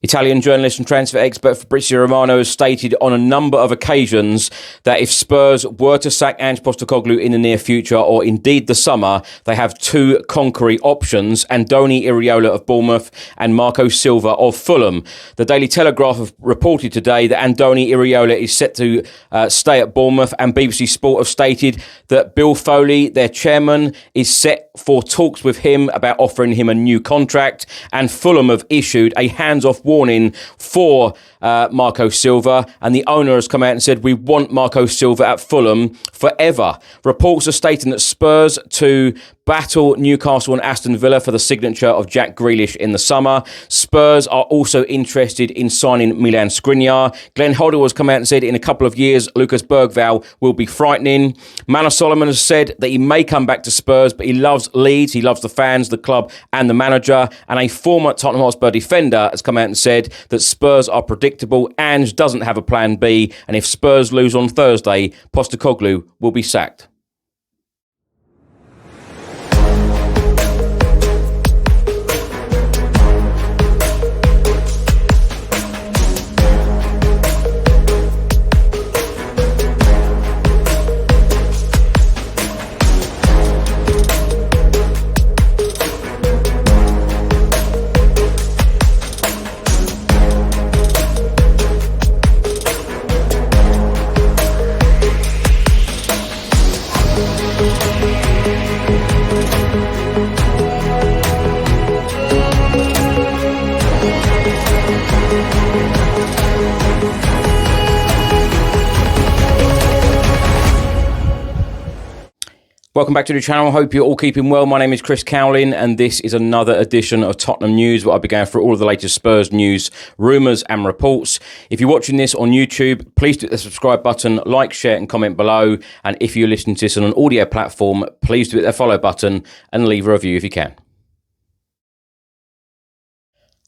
Italian journalist and transfer expert Fabrizio Romano has stated on a number of occasions that if Spurs were to sack Ange Postecoglou in the near future, or indeed the summer, they have two concrete options: Andoni Iraola of Bournemouth and Marco Silva of Fulham. The Daily Telegraph have reported today that Andoni Iraola is set to stay at Bournemouth, and BBC Sport have stated that Bill Foley, their chairman, is set for talks with him about offering him a new contract, and Fulham have issued a hands-off warning for Marco Silva, and the owner has come out and said, we want Marco Silva at Fulham forever. Reports are stating that Spurs to battle Newcastle and Aston Villa for the signature of Jack Grealish in the summer. Spurs are also interested in signing Milan Škriniar. Glenn Hoddle has come out and said in a couple of years, Lucas Bergvall will be frightening. Manor Solomon has said that he may come back to Spurs, but he loves Leeds, he loves the fans, the club and the manager. And a former Tottenham Hotspur defender has come out and said that Spurs are predictable. Ange doesn't have a plan B, and if Spurs lose on Thursday, Postecoglou will be sacked. Welcome back to the channel. Hope you're all keeping well. My name is Chris Cowlin, and this is another edition of Tottenham News, where I'll be going through all of the latest Spurs news, rumours and reports. If you're watching this on YouTube, please hit the subscribe button, like, share and comment below. And if you're listening to this on an audio platform, please do hit the follow button and leave a review if you can.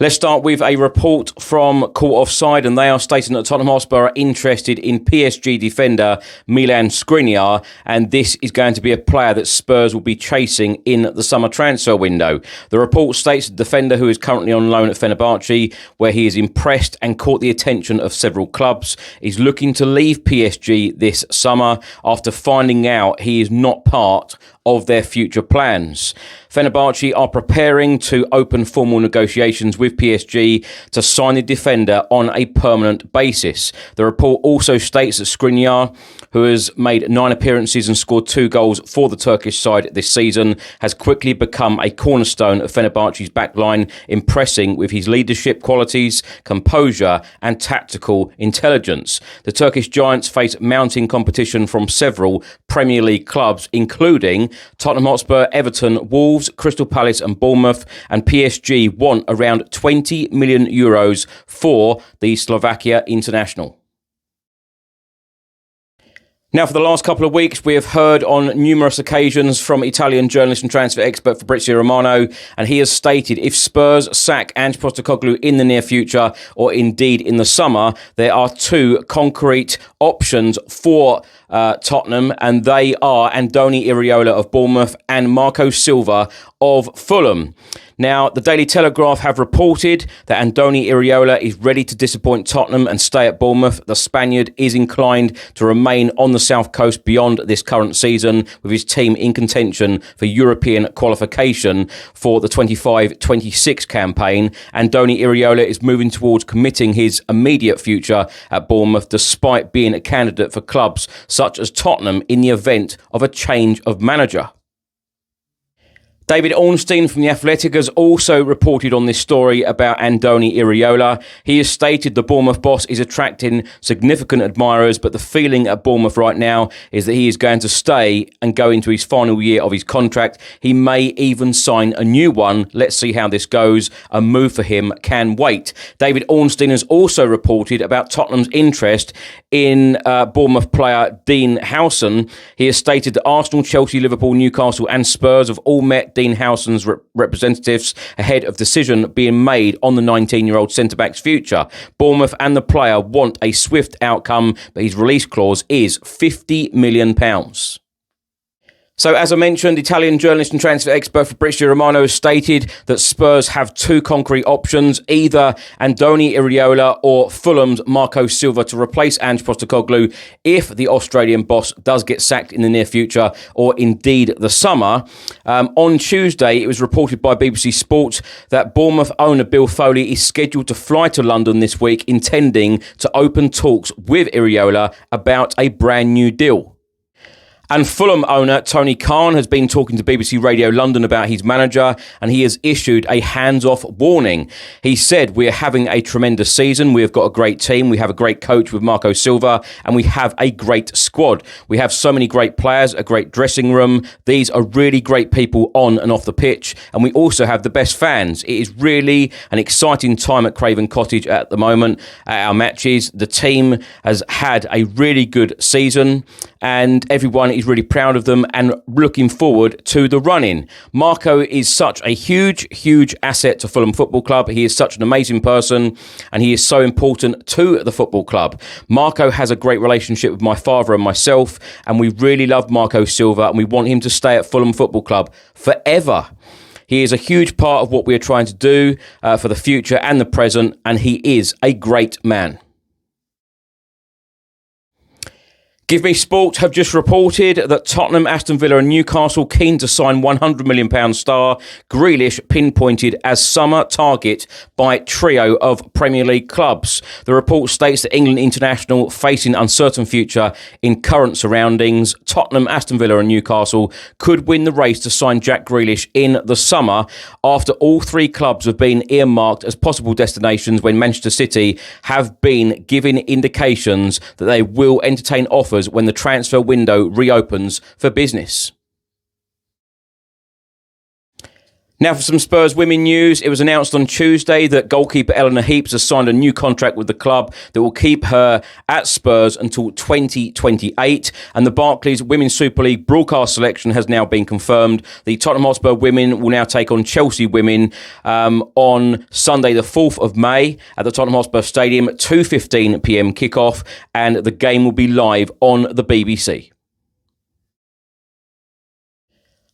Let's start with a report from Court Offside, and they are stating that Tottenham Hotspur are interested in PSG defender Milan Škriniar, and this is going to be a player that Spurs will be chasing in the summer transfer window. The report states the defender, who is currently on loan at Fenerbahce, where he is impressed and caught the attention of several clubs, is looking to leave PSG this summer after finding out he is not part of their future plans. Fenerbahce are preparing to open formal negotiations with PSG to sign the defender on a permanent basis. The report also states that Škriniar, who has made 9 appearances and scored 2 goals for the Turkish side this season, has quickly become a cornerstone of Fenerbahce's backline, impressing with his leadership qualities, composure and tactical intelligence. The Turkish giants face mounting competition from several Premier League clubs, including Tottenham Hotspur, Everton, Wolves, Crystal Palace and Bournemouth, and PSG want around 20 million euros for the Slovakia international. Now, for the last couple of weeks, we have heard on numerous occasions from Italian journalist and transfer expert Fabrizio Romano, and he has stated if Spurs sack Ange Postecoglou in the near future, or indeed in the summer, there are 2 concrete options for Tottenham, and they are Andoni Iraola of Bournemouth and Marco Silva of Fulham. Now, the Daily Telegraph have reported that Andoni Iraola is ready to disappoint Tottenham and stay at Bournemouth. The Spaniard is inclined to remain on the south coast beyond this current season, with his team in contention for European qualification for the 25-26 campaign. Andoni Iraola is moving towards committing his immediate future at Bournemouth, despite being a candidate for clubs such as Tottenham in the event of a change of manager. David Ornstein from The Athletic has also reported on this story about Andoni Iraola. He has stated the Bournemouth boss is attracting significant admirers, but the feeling at Bournemouth right now is that he is going to stay and go into his final year of his contract. He may even sign a new one. Let's see how this goes. A move for him can wait. David Ornstein has also reported about Tottenham's interest in Bournemouth player Dean Howson. He has stated that Arsenal, Chelsea, Liverpool, Newcastle and Spurs have all met Dean Howson's representatives ahead of decision being made on the 19-year-old centre-back's future. Bournemouth and the player want a swift outcome, but his release clause is £50 million. So, as I mentioned, Italian journalist and transfer expert Fabrizio Romano has stated that Spurs have two concrete options, either Andoni Iraola or Fulham's Marco Silva to replace Ange Postecoglou if the Australian boss does get sacked in the near future or indeed the summer. On Tuesday, it was reported by BBC Sport that Bournemouth owner Bill Foley is scheduled to fly to London this week, intending to open talks with Iraola about a brand new deal. And Fulham owner Tony Khan has been talking to BBC Radio London about his manager, and he has issued a hands-off warning. He said, "We are having a tremendous season. We have got a great team. We have a great coach with Marco Silva, and we have a great squad. We have so many great players, a great dressing room. These are really great people on and off the pitch, and we also have the best fans. It is really an exciting time at Craven Cottage at the moment at our matches. The team has had a really good season, and everyone is really proud of them and looking forward to the run-in. Marco is such a huge asset to Fulham Football Club. He is such an amazing person, and he is so important to the football club. Marco has a great relationship with my father and myself, and we really love Marco Silva, and we want him to stay at Fulham Football Club forever. He is a huge part of what we are trying to do for the future and the present, and he is a great man." Give Me Sport have just reported that Tottenham, Aston Villa and Newcastle keen to sign £100 million star Grealish pinpointed as summer target by trio of Premier League clubs. The report states that England international facing uncertain future in current surroundings, Tottenham, Aston Villa and Newcastle could win the race to sign Jack Grealish in the summer after all three clubs have been earmarked as possible destinations when Manchester City have been giving indications that they will entertain offers when the transfer window reopens for business. Now for some Spurs women news. It was announced on Tuesday that goalkeeper Eleanor Heaps has signed a new contract with the club that will keep her at Spurs until 2028. And the Barclays Women's Super League broadcast selection has now been confirmed. The Tottenham Hotspur women will now take on Chelsea women on Sunday the 4th of May at the Tottenham Hotspur Stadium at 2:15pm kickoff, and the game will be live on the BBC.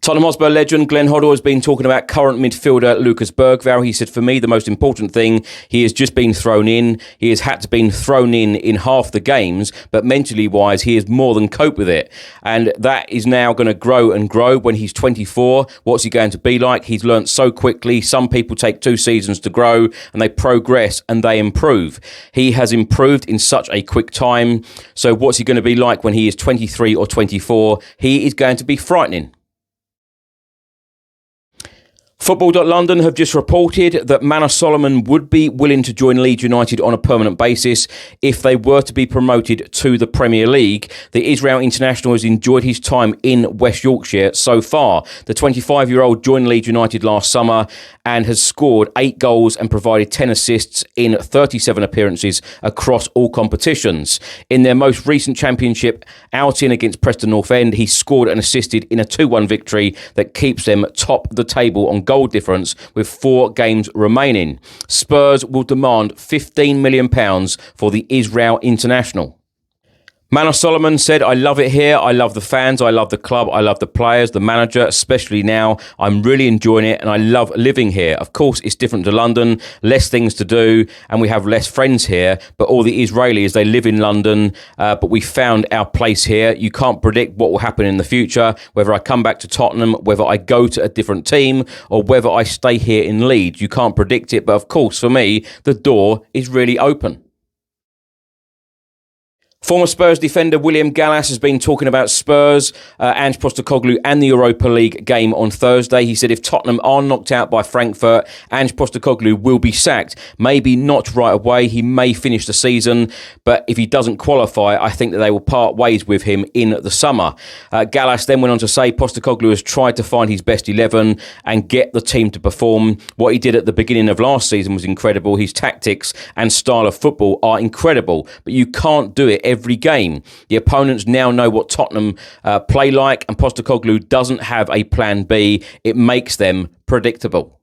Tottenham Hotspur legend Glenn Hoddle has been talking about current midfielder Lucas Bergvall. He said, "For me, the most important thing, he has just been thrown in. He has had to been thrown in half the games, but mentally wise, he has more than coped with it. And that is now going to grow and grow when he's 24. What's he going to be like? He's learnt so quickly. Some people take 2 seasons to grow, and they progress and they improve. He has improved in such a quick time. So what's he going to be like when he is 23 or 24? He is going to be frightening." Football.London have just reported that Manor Solomon would be willing to join Leeds United on a permanent basis if they were to be promoted to the Premier League. The Israel international has enjoyed his time in West Yorkshire so far. The 25-year-old joined Leeds United last summer and has scored 8 goals and provided 10 assists in 37 appearances across all competitions. In their most recent championship outing against Preston North End, he scored and assisted in a 2-1 victory that keeps them top of the table on goal difference with 4 games remaining. Spurs will demand £15 million for the Israel international. Manor Solomon said, "I love it here. I love the fans. I love the club. I love the players, the manager, especially now. I'm really enjoying it and I love living here. Of course, it's different to London, less things to do, and we have less friends here. But all the Israelis, they live in London, but we found our place here. You can't predict what will happen in the future, whether I come back to Tottenham, whether I go to a different team, or whether I stay here in Leeds. You can't predict it. But of course, for me, the door is really open." Former Spurs defender William Gallas has been talking about Spurs, Ange Postecoglou and the Europa League game on Thursday. He said if Tottenham are knocked out by Frankfurt, Ange Postecoglou will be sacked. Maybe not right away. He may finish the season, but if he doesn't qualify, I think that they will part ways with him in the summer. Gallas then went on to say Postecoglou has tried to find his best 11 and get the team to perform. What he did at the beginning of last season was incredible. His tactics and style of football are incredible, but you can't do it every game. The opponents now know what Tottenham play like, and Postecoglou doesn't have a plan B. It makes them predictable.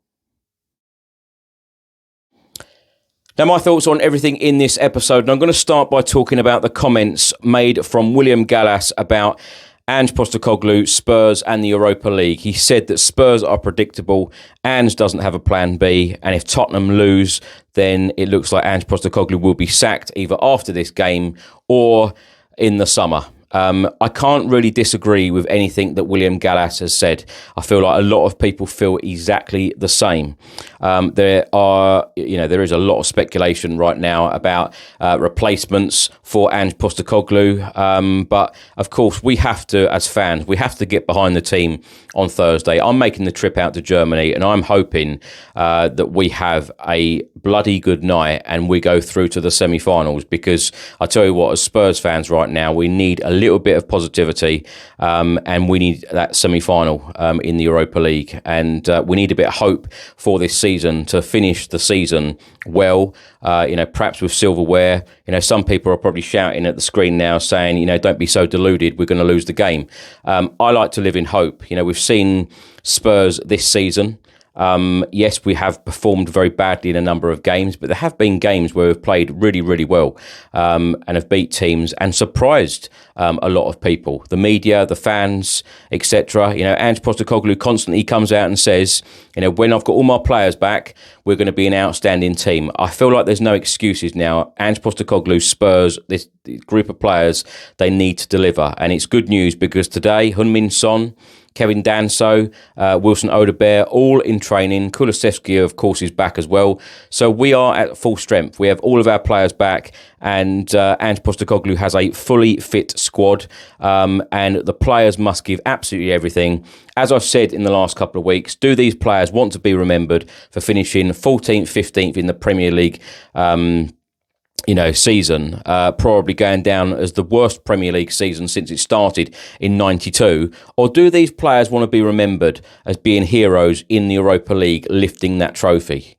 Now, my thoughts on everything in this episode, and I'm going to start by talking about the comments made from William Gallas about Ange Postecoglou, Spurs and the Europa League. He said that Spurs are predictable, Ange doesn't have a plan B, and if Tottenham lose, then it looks like Ange Postecoglou will be sacked either after this game or in the summer. I can't really disagree with anything that William Gallas has said. I feel like a lot of people feel exactly the same. There is a lot of speculation right now about replacements for Ange Postecoglou. But of course, we have to, as fans, we have to get behind the team on Thursday. I'm making the trip out to Germany, and I'm hoping that we have a bloody good night and we go through to the semi-finals, because I tell you what, as Spurs fans right now, we need a little bit of positivity, and we need that semi-final in the Europa League, and we need a bit of hope for this season to finish the season well. Perhaps with silverware. Some people are probably shouting at the screen now saying, don't be so deluded, we're going to lose the game. I like to live in hope. We've seen Spurs this season. Yes, we have performed very badly in a number of games, but there have been games where we've played really, really well, and have beat teams and surprised a lot of people, the media, the fans, etc. Ange Postecoglou constantly comes out and says, when I've got all my players back, we're going to be an outstanding team. I feel like there's no excuses now. Ange Postecoglou, Spurs, this group of players, they need to deliver, and it's good news because today, Heung-min Son, Kevin Danso, Wilson Odobert, all in training. Kulusevski, of course, is back as well. So we are at full strength. We have all of our players back, and Ange Postecoglou has a fully fit squad, and the players must give absolutely everything. As I've said in the last couple of weeks, do these players want to be remembered for finishing 14th, 15th in the Premier League season, probably going down as the worst Premier League season since it started in '92? Or do these players want to be remembered as being heroes in the Europa League, lifting that trophy?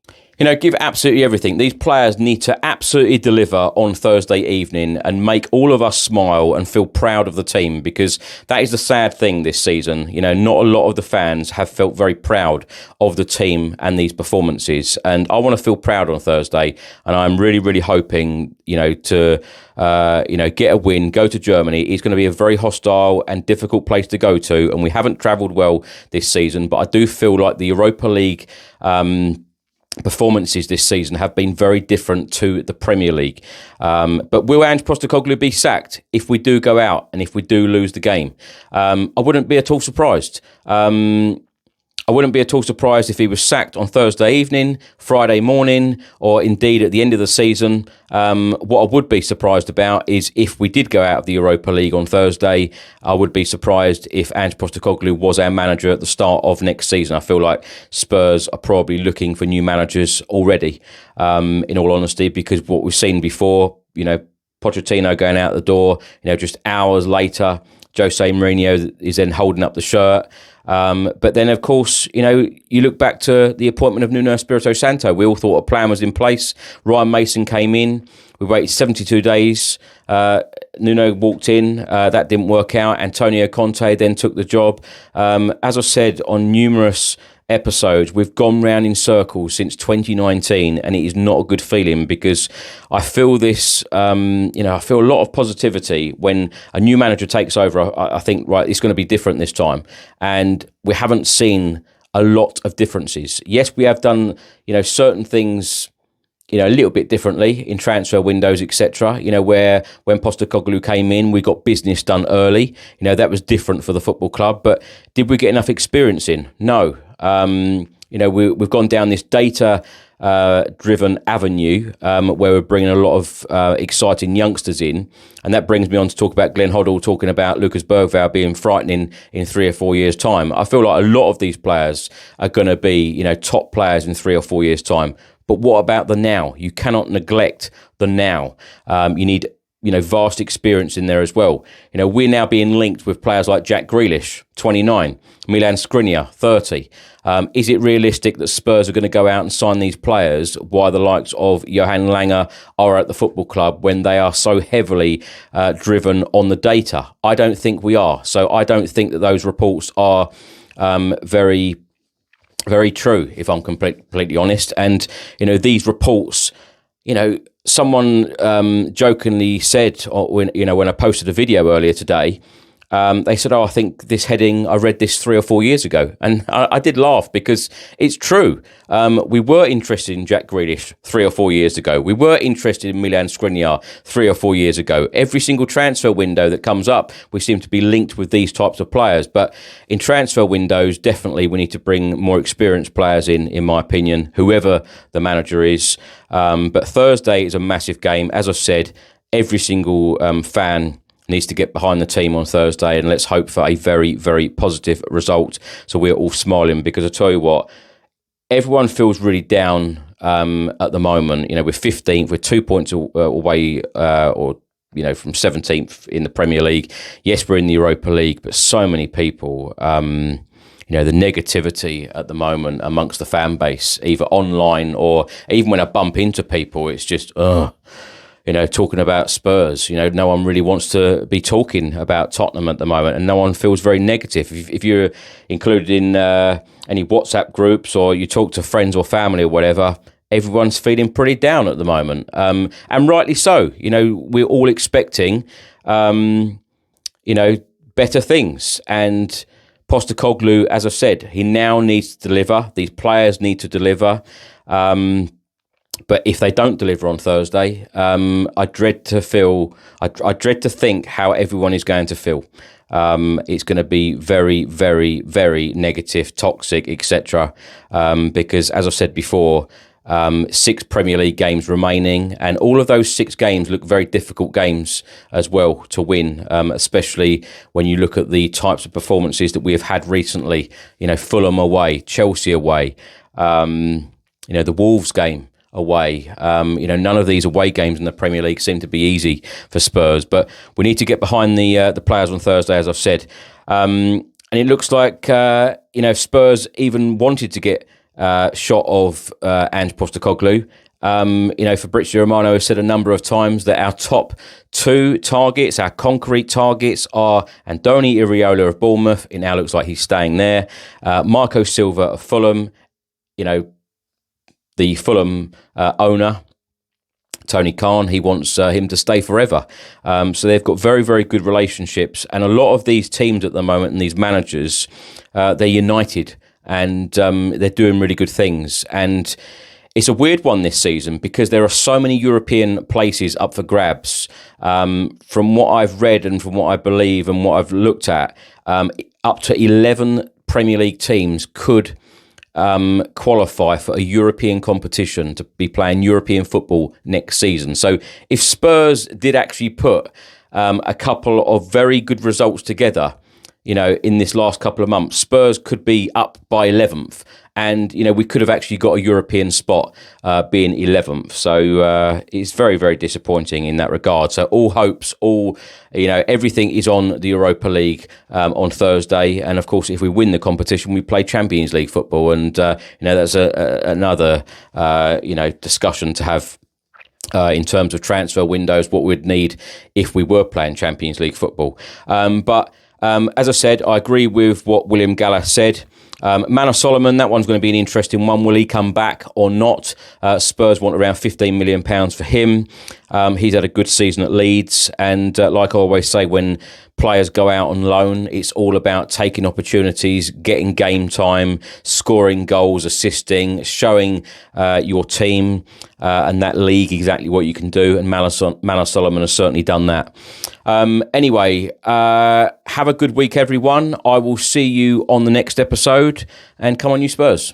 Give absolutely everything. These players need to absolutely deliver on Thursday evening and make all of us smile and feel proud of the team, because that is the sad thing this season. Not a lot of the fans have felt very proud of the team and these performances. And I want to feel proud on Thursday. And I'm really, really hoping, to get a win, go to Germany. It's going to be a very hostile and difficult place to go to. And we haven't travelled well this season, but I do feel like the Europa League performances this season have been very different to the Premier League. But will Ange Postecoglou be sacked if we do go out and if we do lose the game? I wouldn't be at all surprised. I wouldn't be at all surprised if he was sacked on Thursday evening, Friday morning, or indeed at the end of the season. What I would be surprised about is if we did go out of the Europa League on Thursday, I would be surprised if Ange Postecoglou was our manager at the start of next season. I feel like Spurs are probably looking for new managers already, in all honesty, because what we've seen before, Pochettino going out the door, just hours later, Jose Mourinho is then holding up the shirt. But then, of course, you look back to the appointment of Nuno Espirito Santo. We all thought a plan was in place. Ryan Mason came in. We waited 72 days. Nuno walked in. That didn't work out. Antonio Conte then took the job. As I said on numerous episodes, we've gone round in circles since 2019, and it is not a good feeling, because I feel this, I feel a lot of positivity when a new manager takes over. I think, right, it's going to be different this time. And we haven't seen a lot of differences. Yes, we have done, certain things, a little bit differently in transfer windows, etc. Where when Postecoglou came in, we got business done early. That was different for the football club. But did we get enough experience in? No. We've gone down this data-driven avenue where we're bringing a lot of exciting youngsters in. And that brings me on to talk about Glenn Hoddle talking about Lucas Bergvall being frightening in 3 or 4 years' time. I feel like a lot of these players are going to be, top players in 3 or 4 years' time. But what about the now? You cannot neglect the now. You need, vast experience in there as well. We're now being linked with players like Jack Grealish, 29, Milan Škriniar, 30. Is it realistic that Spurs are going to go out and sign these players while the likes of Johan Lange are at the football club when they are so heavily driven on the data? I don't think we are. So I don't think that those reports are very true, if I'm completely honest. And, these reports, someone jokingly said, when I posted a video earlier today, they said, I think this heading, I read this 3 or 4 years ago. And I did laugh because it's true. We were interested in Jack Grealish 3 or 4 years ago. We were interested in Milan Škriniar 3 or 4 years ago. Every single transfer window that comes up, we seem to be linked with these types of players. But in transfer windows, definitely we need to bring more experienced players in my opinion, whoever the manager is. But Thursday is a massive game. As I said, every single fan needs to get behind the team on Thursday, and let's hope for a very, very positive result. So we're all smiling, because I tell you what, everyone feels really down at the moment. We're 15th, we're 2 points away, from 17th in the Premier League. Yes, we're in the Europa League, but so many people, the negativity at the moment amongst the fan base, either online or even when I bump into people, it's just, talking about Spurs. No one really wants to be talking about Tottenham at the moment, and no one feels very negative. If you're included in any WhatsApp groups, or you talk to friends or family or whatever, everyone's feeling pretty down at the moment, and rightly so. We're all expecting, better things. And Postecoglou, as I said, he now needs to deliver. These players need to deliver. But if they don't deliver on Thursday, I dread to think how everyone is going to feel. It's going to be very, very, very negative, toxic, etc. Because, as I've said before, 6 Premier League games remaining, and all of those 6 games look very difficult games as well to win, especially when you look at the types of performances that we have had recently. Fulham away, Chelsea away, the Wolves game away. None of these away games in the Premier League seem to be easy for Spurs, but we need to get behind the players on Thursday, as I've said. And it looks like if Spurs even wanted to get shot of Ange Postecoglou, Fabrizio Romano has said a number of times that our top 2 targets, our concrete targets, are Andoni Iraola of Bournemouth. It now looks like he's staying there. Marco Silva of Fulham. The Fulham owner, Tony Khan, he wants him to stay forever. So they've got very, very good relationships. And a lot of these teams at the moment, and these managers, they're united, and they're doing really good things. And it's a weird one this season, because there are so many European places up for grabs. From what I've read and from what I believe and what I've looked at, up to 11 Premier League teams could qualify for a European competition to be playing European football next season. So if Spurs did actually put a couple of very good results together, in this last couple of months, Spurs could be up by 11th. And, we could have actually got a European spot being 11th. So it's very, very disappointing in that regard. So all hopes, everything is on the Europa League on Thursday. And, of course, if we win the competition, we play Champions League football. And, that's another, discussion to have. In terms of transfer windows, what we'd need if we were playing Champions League football. But as I said, I agree with what William Gallas said. Manor Solomon, that one's going to be an interesting one. Will he come back or not? Spurs want around £15 million for him. He's had a good season at Leeds. And like I always say, when players go out on loan, it's all about taking opportunities, getting game time, scoring goals, assisting, showing your team and that league exactly what you can do. And Manor Solomon has certainly done that. Anyway, have a good week, everyone. I will see you on the next episode. And come on, you Spurs.